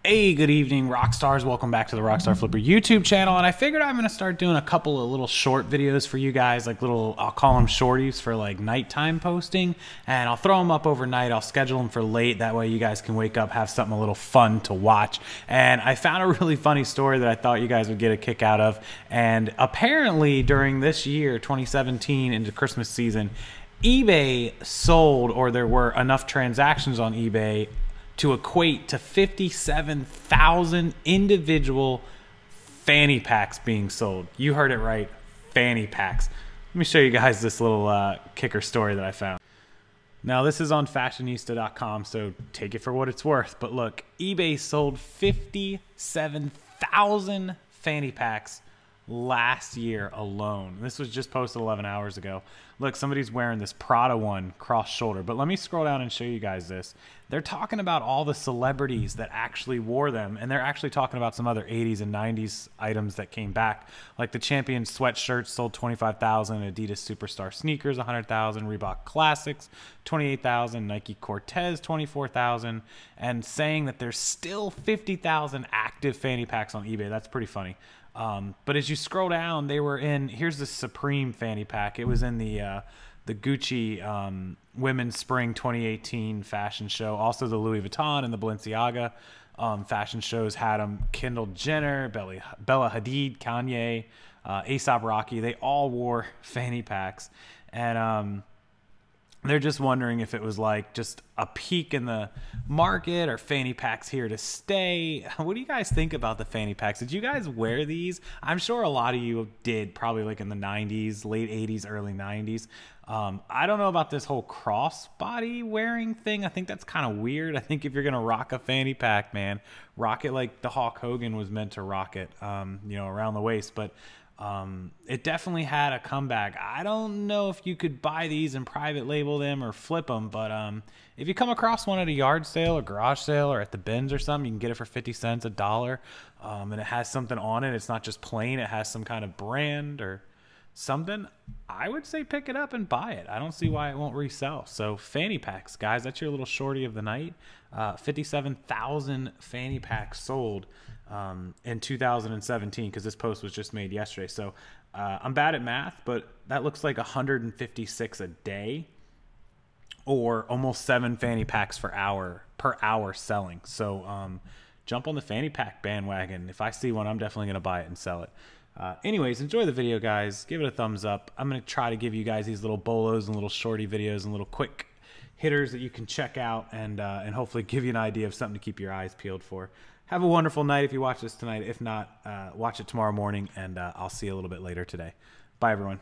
Hey, good evening, rock stars. Welcome back to the Rockstarflipper YouTube channel. And I figured I'm going to start doing a couple of little short videos for you guys, like little, I'll call them shorties for like nighttime posting. And I'll throw them up overnight. I'll schedule them for late. That way you guys can wake up, have something a little fun to watch. And I found a really funny story that I thought you guys would get a kick out of. And apparently during this year, 2017, into Christmas season, eBay sold, or there were enough transactions on eBay to equate to 57,000 individual fanny packs being sold. You heard it right, fanny packs. Let me show you guys this little kicker story that I found. Now this is on fashionista.com, so take it for what it's worth. But look, eBay sold 57,000 fanny packs last year alone. This was just posted 11 hours ago. Look, somebody's wearing this Prada one cross shoulder, but let me scroll down and show you guys this. They're talking about all the celebrities that actually wore them, and they're actually talking about some other 80s and 90s items that came back, like the Champion sweatshirts sold 25,000, Adidas Superstar sneakers 100,000, Reebok Classics 28,000, Nike Cortez 24,000, and saying that there's still 50,000 active fanny packs on eBay. That's pretty funny. But as you scroll down, they were in, here's the Supreme fanny pack. It was in the Gucci Women's Spring 2018 fashion show. Also the Louis Vuitton and the Balenciaga fashion shows had them. Kendall Jenner, Bella Hadid, Kanye, A$AP Rocky, they all wore fanny packs. And they're just wondering if it was like just a peak in the market or fanny packs here to stay. What do you guys think about the fanny packs? Did you guys wear these? I'm sure a lot of you did, probably like in the 90s, late 80s, early 90s. I don't know about this whole crossbody wearing thing. I think that's kind of weird. I think if you're going to rock a fanny pack, man, rock it like the Hulk Hogan was meant to rock it, you know, around the waist. But it definitely had a comeback. I don't know if you could buy these and private label them or flip them, but if you come across one at a yard sale or garage sale or at the bins or something, you can get it for 50 cents, $1, and it has something on it. It's not just plain. It has some kind of brand or something. I would say pick it up and buy it. I don't see why it won't resell. So fanny packs, guys, that's your little shorty of the night. 57,000 fanny packs sold in 2017, because this post was just made yesterday. So I'm bad at math, but that looks like 156 a day, or almost 7 fanny packs per hour selling. So jump on the fanny pack bandwagon. If I see one, I'm definitely going to buy it and sell it. Anyways, enjoy the video, guys. Give it a thumbs up. I'm going to try to give you guys these little bolos and little shorty videos and little quick hitters that you can check out, and hopefully give you an idea of something to keep your eyes peeled for. Have a wonderful night if you watch this tonight. If not, watch it tomorrow morning, and I'll see you a little bit later today. Bye, everyone.